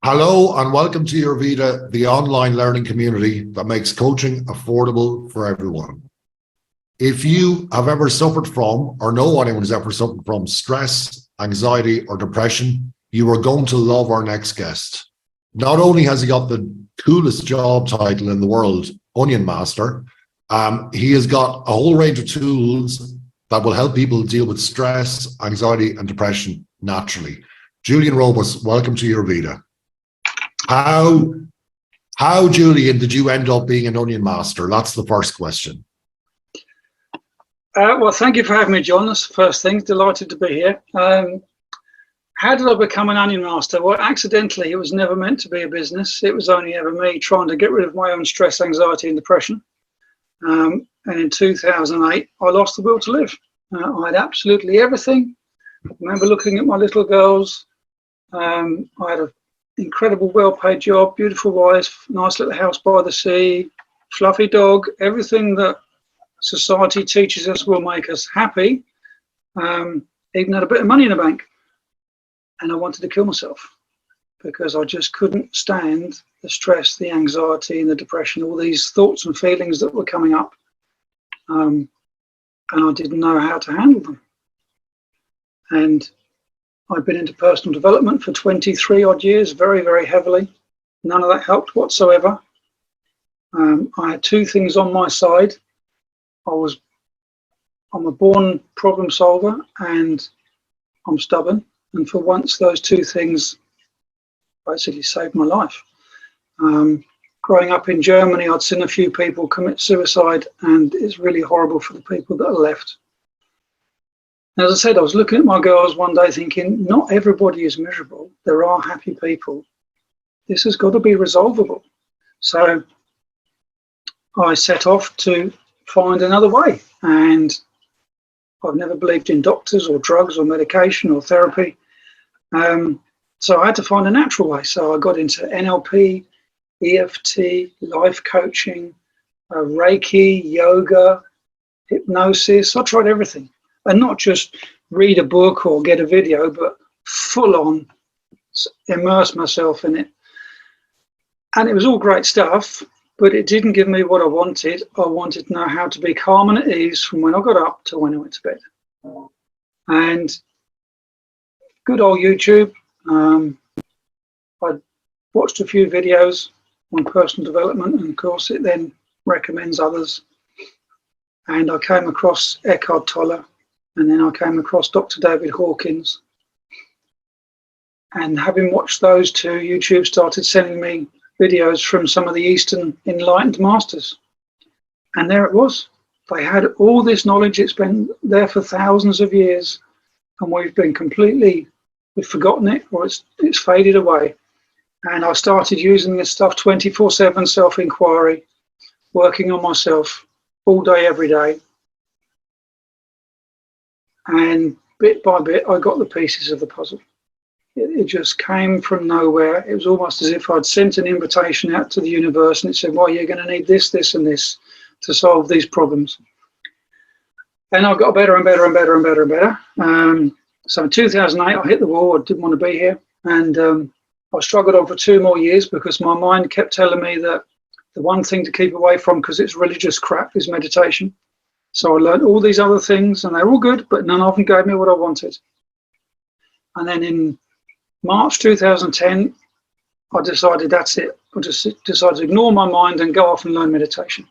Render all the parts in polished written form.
Hello and welcome to Your Vita, the online learning community that makes coaching affordable for everyone. If you have ever suffered from, or know anyone who's ever suffered from stress, anxiety, or depression, you are going to love our next guest. Not only has he got the coolest job title in the world, Onion Master, he has got a whole range of tools that will help people deal with stress, anxiety, and depression naturally. Julian Robus, welcome to Your Vita. How, Julian, did you end up being an Onion Master? That's the first question. Well, thank you for having me, John. That's the first thing. Delighted to be here. How did I become an Onion Master? Well, accidentally. It was never meant to be a business. It was only ever me trying to get rid of my own stress, anxiety, and depression. And in 2008, I lost the will to live. I had absolutely everything. I remember looking at my little girls. I had an incredible, well-paid job, beautiful wife, nice little house by the sea, fluffy dog, everything that society teaches us will make us happy, even had a bit of money in the bank. And I wanted to kill myself because I just couldn't stand the stress, the anxiety, and the depression, all these thoughts and feelings that were coming up. And I didn't know how to handle them. And I've been into personal development for 23 odd years, very, very heavily. None of that helped whatsoever. I had two things on my side. I'm a born problem solver and I'm stubborn. And for once, those two things basically saved my life. Growing up in Germany, I'd seen a few people commit suicide, and it's really horrible for the people that are left. As I said, I was looking at my girls one day thinking, not everybody is miserable. There are happy people. This has got to be resolvable. So I set off to find another way. And I've never believed in doctors or drugs or medication or therapy. So I had to find a natural way. So I got into NLP, EFT, life coaching, Reiki, yoga, hypnosis. I tried everything. And not just read a book or get a video, but full on immerse myself in it. And it was all great stuff, but it didn't give me what I wanted. I wanted to know how to be calm and at ease from when I got up to when I went to bed. And good old YouTube. I watched a few videos on personal development, and of course it then recommends others. And I came across Eckhart Tolle. And then I came across Dr. David Hawkins. And having watched those two, YouTube started sending me videos from some of the Eastern enlightened masters. And there it was. They had all this knowledge. It's been there for thousands of years. And we've forgotten it, or it's faded away. And I started using this stuff 24/7, self-inquiry, working on myself all day, every day. And bit by bit, I got the pieces of the puzzle. It just came from nowhere. It was almost as if I'd sent an invitation out to the universe and it said, well, you're going to need this, this, and this to solve these problems. And I got better and better and better and better and better. So in 2008, I hit the wall. I didn't want to be here. And I struggled on for 2 more years because my mind kept telling me that the one thing to keep away from, because it's religious crap, is meditation. So I learned all these other things, and they're all good, but none of them gave me what I wanted. And then in March 2010, I decided that's it. I just decided to ignore my mind and go off and learn meditation.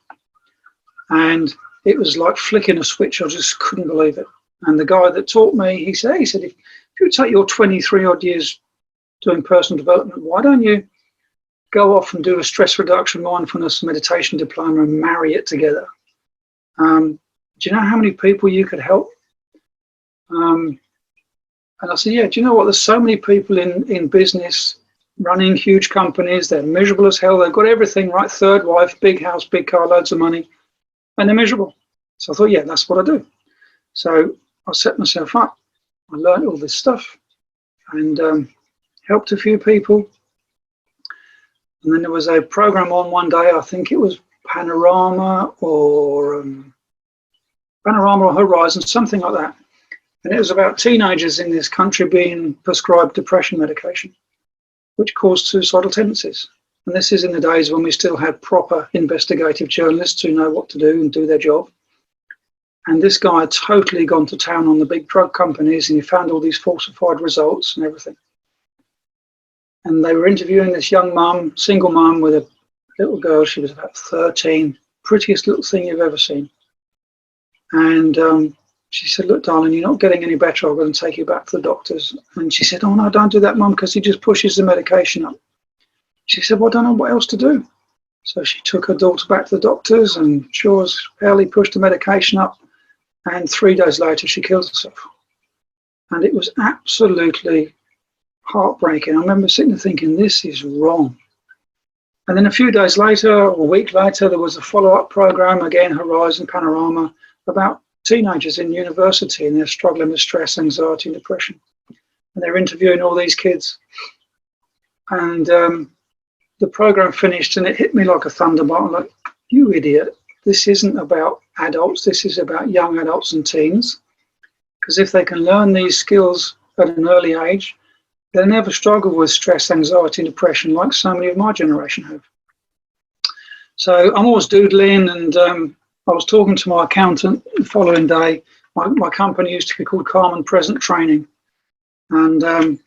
And it was like flicking a switch. I just couldn't believe it. And the guy that taught me, he said, if you take your 23 odd years doing personal development, why don't you go off and do a stress reduction mindfulness meditation diploma and marry it together? Do you know how many people you could help? And I said, yeah, do you know what? There's so many people in business running huge companies. They're miserable as hell. They've got everything, right? Third wife, big house, big car, loads of money, and they're miserable. So I thought, yeah, that's what I do. So I set myself up. I learned all this stuff and helped a few people. And then there was a program on one day, I think it was Panorama or Horizon, something like that. And it was about teenagers in this country being prescribed depression medication. which caused suicidal tendencies. And this is in the days when we still had proper investigative journalists who know what to do and do their job. And this guy had totally gone to town on the big drug companies, and he found all these falsified results and everything. And they were interviewing this young mum, single mum with a little girl. She was about 13, prettiest little thing you've ever seen. And she said, look, darling, you're not getting any better. I'm going to take you back to the doctors. And she said, oh, no, don't do that, Mum, because he just pushes the medication up. She said, well, I don't know what else to do. So she took her daughter back to the doctors, and sure as hell, he pushed the medication up. And 3 days later, she killed herself. And it was absolutely heartbreaking. I remember sitting there thinking, this is wrong. And then a few days later, or a week later, there was a follow-up program, again, Horizon Panorama, about teenagers in university, and they're struggling with stress, anxiety, and depression. And they're interviewing all these kids. And the program finished, and it hit me like a thunderbolt. I'm like, you idiot. This isn't about adults. This is about young adults and teens. Because if they can learn these skills at an early age, they'll never struggle with stress, anxiety, and depression like so many of my generation have. So I'm always doodling, and I was talking to my accountant the following day. My company used to be called Calm and Present Training. And I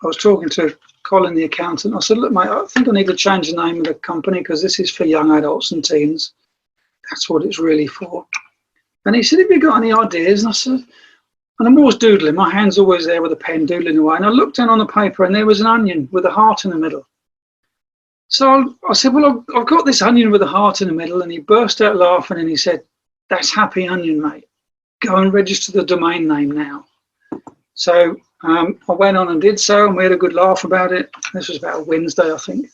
was talking to Colin, the accountant. I said, look, mate, I think I need to change the name of the company because this is for young adults and teens. That's what it's really for. And he said, have you got any ideas? And I said, and I'm always doodling. My hand's always there with a pen, doodling away. And I looked down on the paper, and there was an onion with a heart in the middle. So I said, well, I've got this onion with a heart in the middle. And he burst out laughing, and he said, that's Happy Onion, mate. Go and register the domain name now. So I went on and did so, and we had a good laugh about it. This was about a Wednesday, I think.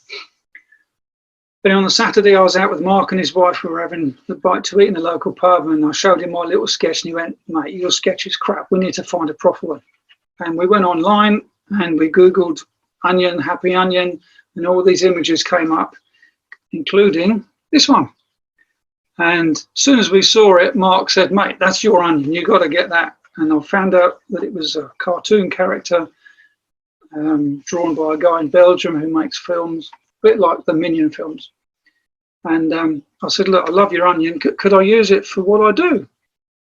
Then on the Saturday, I was out with Mark and his wife. We were having a bite to eat in the local pub, and I showed him my little sketch, and he went, mate, your sketch is crap. We need to find a proper one. And we went online, and we Googled onion, Happy Onion, and all these images came up, including this one. And as soon as we saw it, Mark said, mate, that's your onion. You got to get that. And I found out that it was a cartoon character drawn by a guy in Belgium who makes films, a bit like the Minion films. And I said, look, I love your onion. Could I use it for what I do?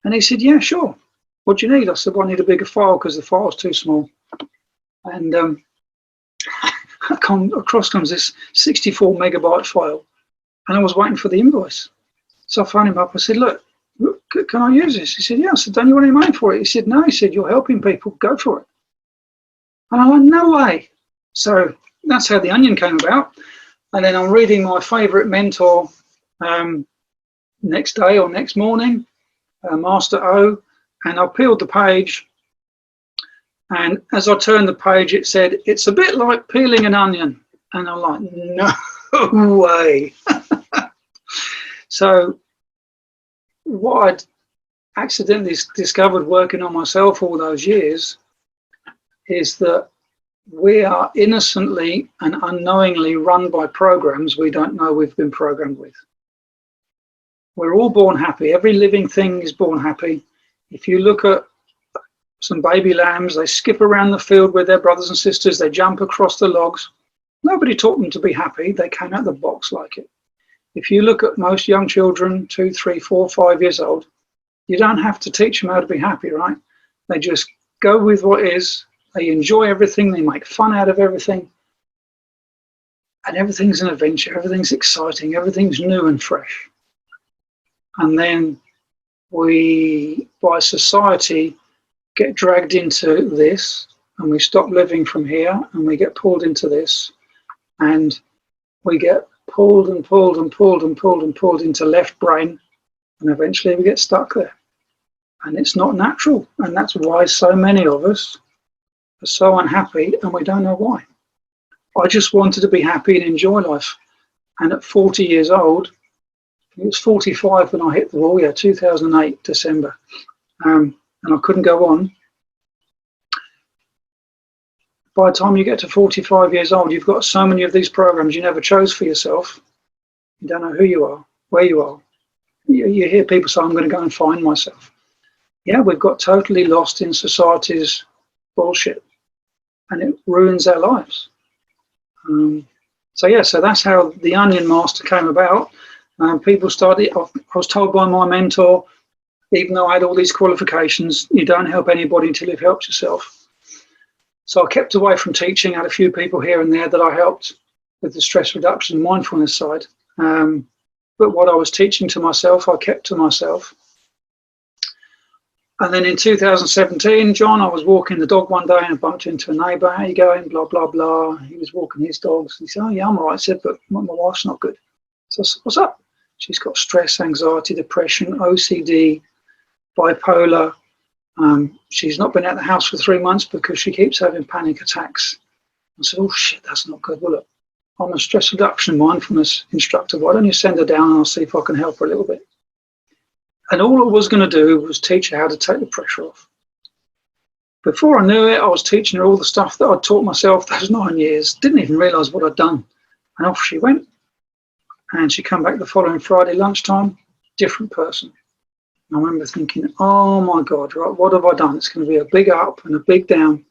And he said, yeah, sure. What do you need? I said, well, I need a bigger file because the file's too small. And across comes this 64 megabyte file. And I was waiting for the invoice. So I phoned him up. I said, look, can I use this? He said, yeah. I said, don't you want any money for it? He said, no. He said, you're helping people. Go for it. And I'm like, no way. So that's how the onion came about. And then I'm reading my favourite mentor next day or next morning, Master O, and I peeled the page. And as I turned the page, it said, it's a bit like peeling an onion. And I'm like, no way. So what I'd accidentally discovered working on myself all those years is that we are innocently and unknowingly run by programs we don't know we've been programmed with. We're all born happy. Every living thing is born happy. If you look at some baby lambs, they skip around the field with their brothers and sisters. They jump across the logs. Nobody taught them to be happy. They came out of the box like it. If you look at most young children, 2, 3, 4, 5 years old, you don't have to teach them how to be happy, right? They just go with what is. They enjoy everything. They make fun out of everything. And everything's an adventure. Everything's exciting. Everything's new and fresh. And then we, by society, get dragged into this, and we stop living from here, and we get pulled into this, and we get pulled and pulled and pulled and pulled and pulled into left brain, and eventually we get stuck there. And it's not natural. And that's why so many of us are so unhappy, and we don't know why. I just wanted to be happy and enjoy life. And at 40 years old, it was 45 when I hit the wall, 2008, December. And I couldn't go on. By the time you get to 45 years old, you've got so many of these programs you never chose for yourself. You don't know who you are, where you are. You hear people say, I'm going to go and find myself. Yeah, we've got totally lost in society's bullshit, and it ruins our lives. So that's how the Onion Master came about. People started, I was told by my mentor, even though I had all these qualifications, you don't help anybody until you've helped yourself. So I kept away from teaching. I had a few people here and there that I helped with the stress reduction mindfulness side. But what I was teaching to myself, I kept to myself. And then in 2017, John, I was walking the dog one day and I bumped into a neighbour. How you going? Blah, blah, blah. He was walking his dogs. He said, oh, yeah, I'm all right. I said, but my wife's not good. So I said, what's up? She's got stress, anxiety, depression, OCD, bipolar. She's not been out of the house for 3 months because she keeps having panic attacks. I said, oh, shit, that's not good. Well, look, I'm a stress reduction mindfulness instructor. Why don't you send her down and I'll see if I can help her a little bit. And all I was going to do was teach her how to take the pressure off. Before I knew it, I was teaching her all the stuff that I'd taught myself those 9 years. Didn't even realise what I'd done. And off she went. And she came back the following Friday lunchtime, different person. I remember thinking, oh my God, right, what have I done? It's going to be a big up and a big down.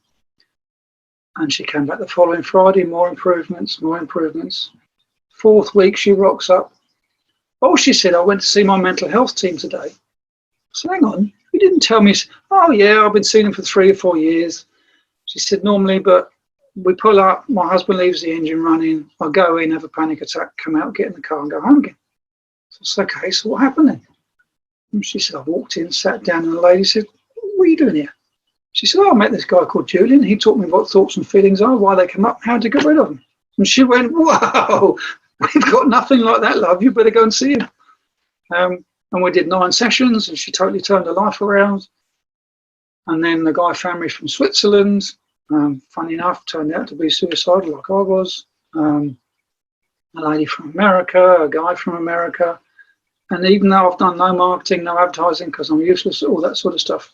And she came back the following Friday, more improvements, more improvements. 4th week, she rocks up. Oh, she said, I went to see my mental health team today. So hang on, you didn't tell me. Oh yeah, I've been seeing them for 3 or 4 years. She said, normally, but we pull up, my husband leaves the engine running, I go in, have a panic attack, come out, get in the car and go home again. So I said, okay, so what happened then? And she said, I walked in, sat down, and the lady said, what are you doing here? She said, oh, I met this guy called Julian. He taught me what thoughts and feelings are, why they come up, how to get rid of them. And she went, whoa, we've got nothing like that, love. You better go and see him. And we did 9 sessions, and she totally turned her life around. And then the guy found me from Switzerland. Funny enough, turned out to be suicidal like I was. A lady from America, a guy from America. And even though I've done no marketing, no advertising, because I'm useless at all that sort of stuff,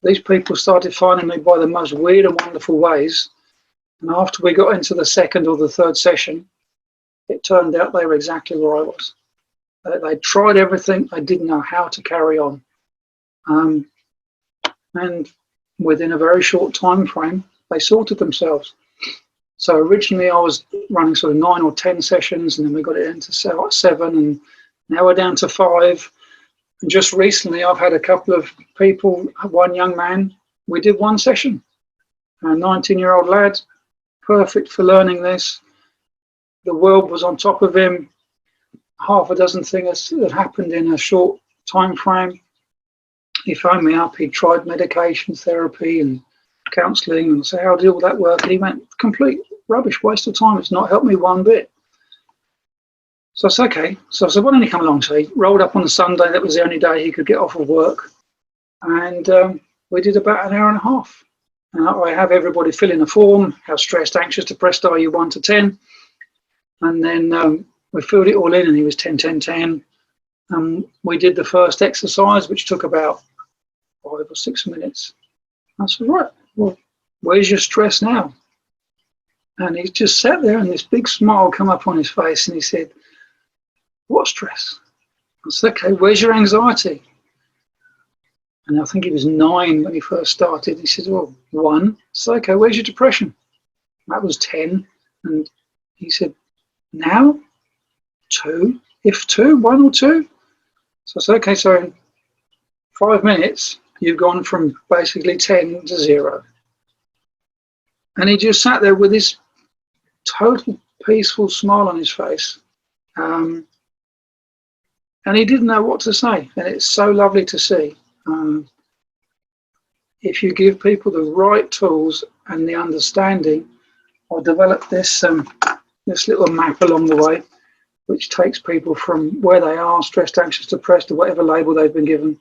these people started finding me by the most weird and wonderful ways. And after we got into the 2nd or the 3rd session, it turned out they were exactly where I was. They tried everything. They didn't know how to carry on. And within a very short time frame, they sorted themselves. So originally I was running sort of 9 or 10 sessions, and then we got it into 7, and now we're down to 5. And just recently I've had a couple of people, one young man, we did 1 session, a 19-year-old lad, perfect for learning this. The world was on top of him. Half a dozen things that happened in a short time frame. He phoned me up. He tried medication, therapy and counselling, and I said, how did all that work? And he went, complete rubbish, waste of time. It's not helped me one bit. So I said, okay. So I said, why don't you come along? So he rolled up on the Sunday. That was the only day he could get off of work. And we did about an hour and a half. And I have everybody fill in a form. How stressed, anxious, depressed are you, 1 to 10? And then we filled it all in, and he was 10, 10, 10. We did the first exercise, which took about 5 or 6 minutes. I said, right, well, where's your stress now? And he just sat there, and this big smile came up on his face, and he said, what stress? I said, okay, where's your anxiety? And I think he was 9 when he first started. He said, well, 1. So, okay, where's your depression? That was 10. And he said, now? 2. If 2, 1 or 2? So I said, okay, so in 5 minutes, you've gone from basically 10 to 0. And he just sat there with this total peaceful smile on his face. And he didn't know what to say. And it's so lovely to see. If you give people the right tools and the understanding, I developed this little map along the way, which takes people from where they are, stressed, anxious, depressed, or whatever label they've been given,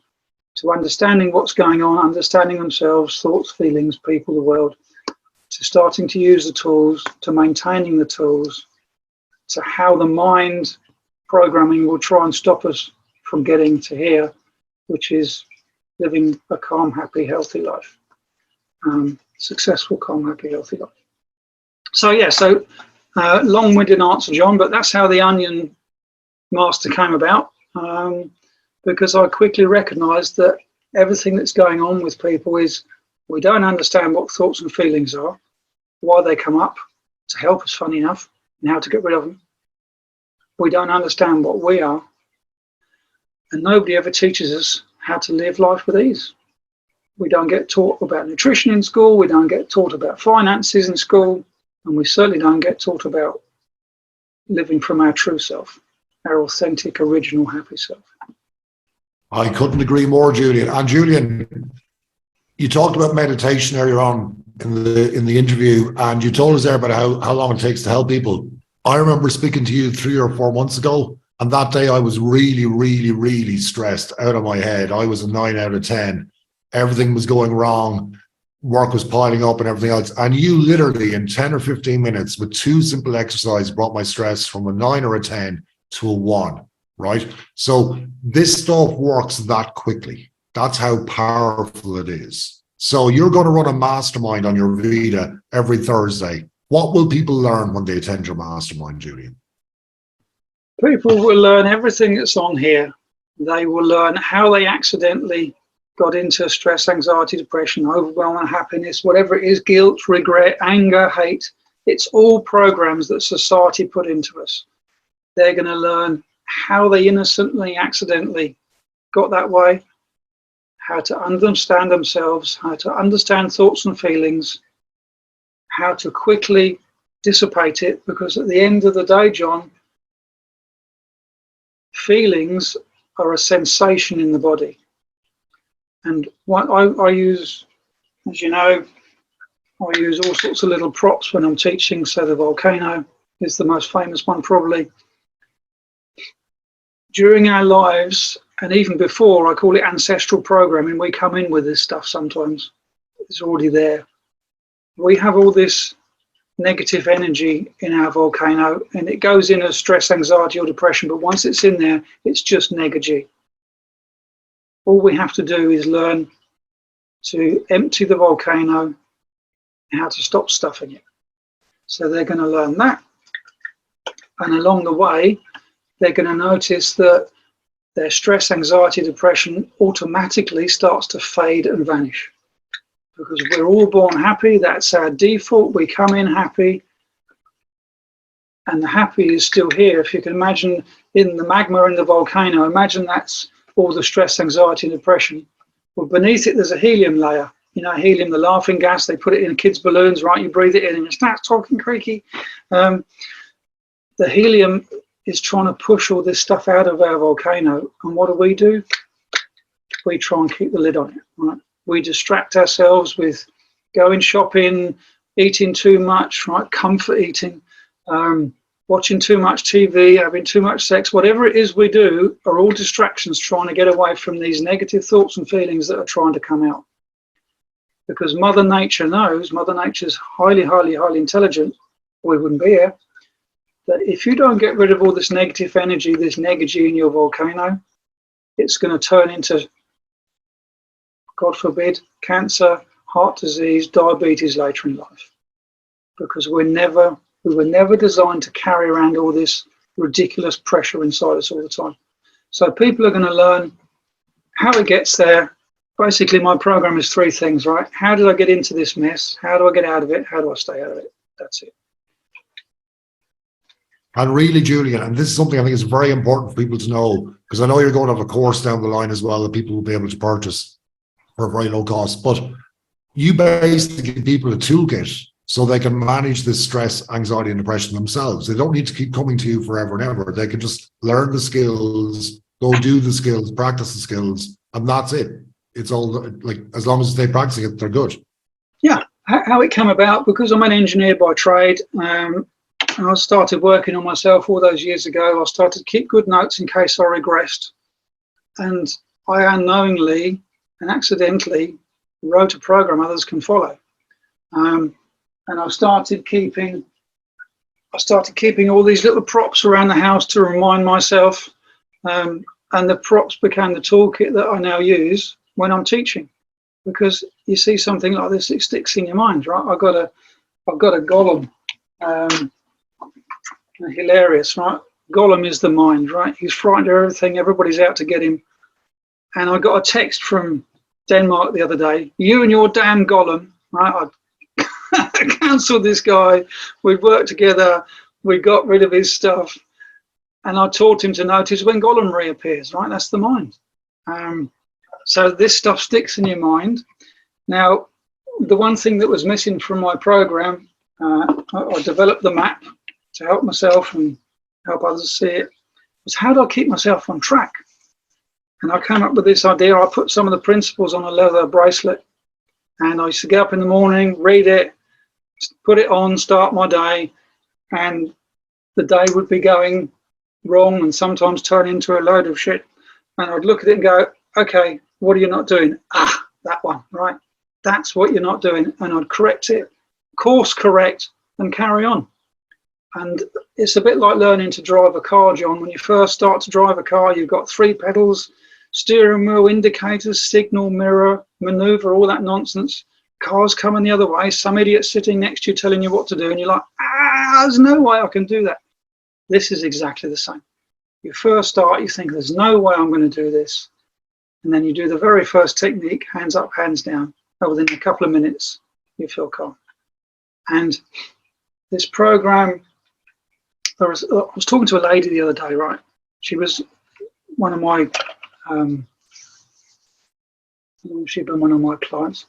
to understanding what's going on, understanding themselves, thoughts, feelings, people, the world, to starting to use the tools, to maintaining the tools, to how the mind programming will try and stop us from getting to here, which is living a calm, happy, healthy life. Successful, calm, happy, healthy life. So yeah, long-winded answer, John, but that's how the Onion Master came about, because I quickly recognised that everything that's going on with people is we don't understand what thoughts and feelings are, why they come up, to help us, funny enough, and how to get rid of them. We don't understand what we are. And nobody ever teaches us how to live life with ease. We don't get taught about nutrition in school. We don't get taught about finances in school. And we certainly don't get taught about living from our true self, our authentic, original, happy self. I couldn't agree more, Julian. And Julian, you talked about meditation earlier on in the interview, and you told us there about how long it takes to help people. I remember speaking to you 3 or 4 months ago, and that day I was really, really, really stressed out of my head. I was a 9 out of 10. Everything was going wrong. Work was piling up and everything else. And you literally in 10 or 15 minutes with 2 simple exercises brought my stress from a 9 or a 10 to a 1, right? So this stuff works that quickly. That's how powerful it is. So you're going to run a mastermind on your Vita every Thursday. What will people learn when they attend your mastermind, Julian? People will learn everything that's on here. They will learn how they accidentally got into stress, anxiety, depression, overwhelm, unhappiness, whatever it is, guilt, regret, anger, hate. It's all programs that society put into us. They're going to learn how they innocently, accidentally got that way, how to understand themselves, how to understand thoughts and feelings, how to quickly dissipate it, because at the end of the day, John, feelings are a sensation in the body. And what I use, as you know, I use all sorts of little props when I'm teaching. So the volcano is the most famous one probably. During our lives, and even before, I call it ancestral programming, we come in with this stuff sometimes. It's already there. We have all this negative energy in our volcano, and it goes in as stress, anxiety, or depression, but once it's in there, it's just negative. All we have to do is learn to empty the volcano and how to stop stuffing it. So they're going to learn that. And along the way, they're going to notice that their stress, anxiety, depression automatically starts to fade and vanish. Because we're all born happy. That's our default. We come in happy. And the happy is still here. If you can imagine in the magma in the volcano, imagine that's all the stress, anxiety, and depression. Well, beneath it, there's a helium layer. You know, helium, the laughing gas, they put it in kids' balloons, right? You breathe it in and it starts talking creaky. The helium is trying to push all this stuff out of our volcano. And what do? We try and keep the lid on it, right? We distract ourselves with going shopping, eating too much, right? Comfort eating, watching too much TV, having too much sex, whatever it is we do are all distractions trying to get away from these negative thoughts and feelings that are trying to come out. Because Mother Nature knows, Mother Nature's highly, highly, highly intelligent, we wouldn't be here, that if you don't get rid of all this negative energy, this negagy in your volcano, it's going to turn into, God forbid, cancer, heart disease, diabetes later in life. Because we were never designed to carry around all this ridiculous pressure inside us all the time. So people are going to learn how it gets there. Basically, my program is 3 things, right? How did I get into this mess? How do I get out of it? How do I stay out of it? That's it. And really, Julian, and this is something I think is very important for people to know, because I know you're going to have a course down the line as well that people will be able to purchase for a very low cost. But you basically give people a toolkit so they can manage this stress, anxiety, and depression themselves. They don't need to keep coming to you forever and ever. They can just learn the skills, go do the skills, practice the skills, and that's it. It's all like, as long as they stay practicing it, they're good. Yeah, how it came about, because I'm an engineer by trade. I started working on myself all those years ago. I started to keep good notes in case I regressed. And I unknowingly and accidentally wrote a program others can follow. And I started keeping all these little props around the house to remind myself. And the props became the toolkit that I now use when I'm teaching. Because you see something like this, it sticks in your mind, right? I've got a Gollum. Hilarious, right? Gollum is the mind, right? He's frightened of everything. Everybody's out to get him. And I got a text from Denmark the other day. You and your damn Gollum, right? I cancelled this guy. We've worked together. we got rid of his stuff, and I taught him to notice when Gollum reappears, right? That's the mind. So this stuff sticks in your mind. Now, the one thing that was missing from my program, I developed the map to help myself and help others see it, was how do I keep myself on track? And I came up with this idea. I put some of the principles on a leather bracelet, and I used to get up in the morning, read it, put it on, start my day, and the day would be going wrong and sometimes turn into a load of shit. And I'd look at it and go, okay, what are you not doing? Ah, that one, right? That's what you're not doing. And I'd correct it, course correct, and carry on. And it's a bit like learning to drive a car, John. When you first start to drive a car, you've got 3 pedals, steering wheel, indicators, signal, mirror, maneuver, all that nonsense. Cars coming the other way, some idiot sitting next to you telling you what to do, and you're like, there's no way I can do that. This is exactly the same. You first start, you think, there's no way I'm going to do this. And then you do the very first technique, hands up, hands down. And within a couple of minutes, you feel calm. And this program, I was talking to a lady the other day, right? She was one of my, she'd been one of my clients.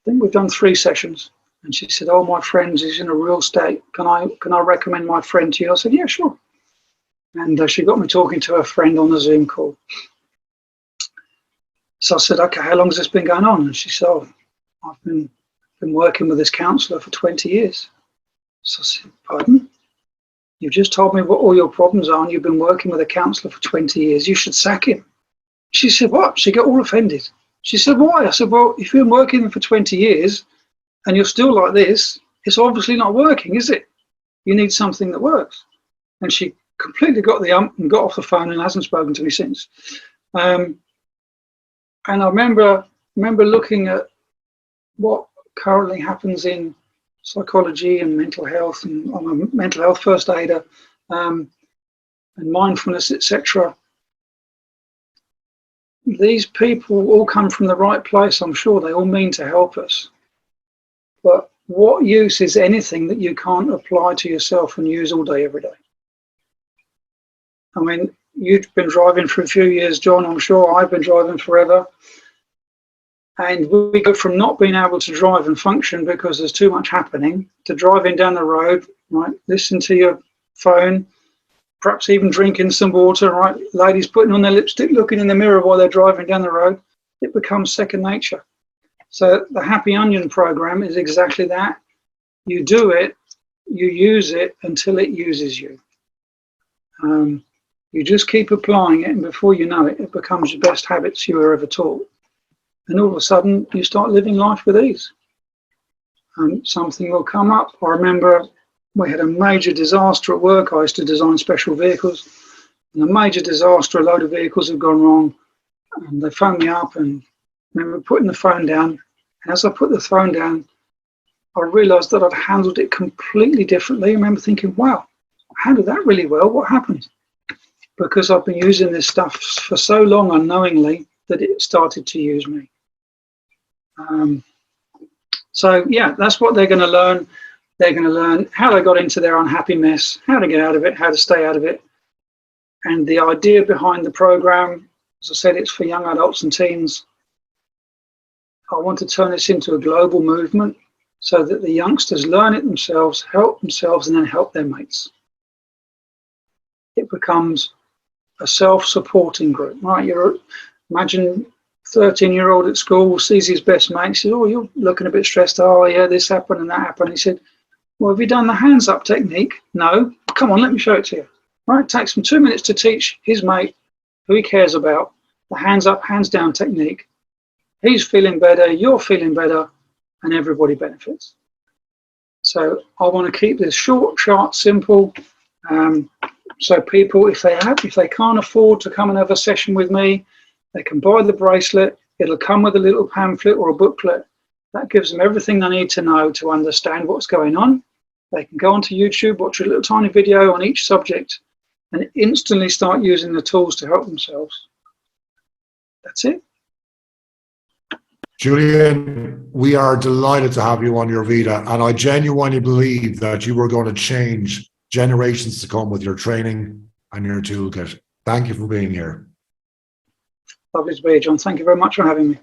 I think we've done 3 sessions. And she said, oh, my friend is in a real state. Can I recommend my friend to you? I said, yeah, sure. And she got me talking to her friend on a Zoom call. So I said, okay, how long has this been going on? And she said, oh, I've been working with this counsellor for 20 years. So I said, pardon? You've just told me what all your problems are, and you've been working with a counsellor for 20 years. You should sack him. She said, what? She got all offended. She said, why? I said, well, if you've been working for 20 years and you're still like this, it's obviously not working, is it? You need something that works. And she completely got the ump and got off the phone and hasn't spoken to me since. And I remember looking at what currently happens in psychology and mental health, and I'm a mental health first aider, and mindfulness, etc. These people all come from the right place, I'm sure. They all mean to help us. But what use is anything that you can't apply to yourself and use all day, every day? I mean, you've been driving for a few years, John. I'm sure I've been driving forever. And we go from not being able to drive and function because there's too much happening to driving down the road, right? Listen to your phone, perhaps even drinking some water, right? Ladies putting on their lipstick, looking in the mirror while they're driving down the road. It becomes second nature. So the Happy Onion program is exactly that. You do it, you use it until it uses you. You just keep applying it, and before you know it, it becomes your best habits you were ever taught. And all of a sudden, you start living life with ease. Something will come up. I remember we had a major disaster at work. I used to design special vehicles. And a major disaster, a load of vehicles had gone wrong. And they phoned me up, and I remember putting the phone down. And as I put the phone down, I realised that I'd handled it completely differently. I remember thinking, wow, I handled that really well. What happened? Because I've been using this stuff for so long unknowingly that it started to use me. So yeah, that's what they're going to learn. They're going to learn how they got into their unhappy mess, how to get out of it, how to stay out of it. And the idea behind the program, as I said, it's for young adults and teens. I want to turn this into a global movement so that the youngsters learn it themselves, help themselves, and then help their mates. It becomes a self-supporting group, right? Imagine 13-year-old at school sees his best mate. He says, oh, you're looking a bit stressed. Oh, yeah, this happened and that happened. He said, well, have you done the hands up technique? No. Come on, let me show it to you. Right? It takes him 2 minutes to teach his mate, who he cares about, the hands up, hands down technique. He's feeling better, you're feeling better, and everybody benefits. So I want to keep this short, sharp, simple. So people, if they can't afford to come and have a session with me, they can buy the bracelet. It'll come with a little pamphlet or a booklet. That gives them everything they need to know to understand what's going on. They can go onto YouTube, watch a little tiny video on each subject, and instantly start using the tools to help themselves. That's it. Julian, we are delighted to have you on your Vita, and I genuinely believe that you are going to change generations to come with your training and your toolkit. Thank you for being here. Lovely to be here, John. Thank you very much for having me.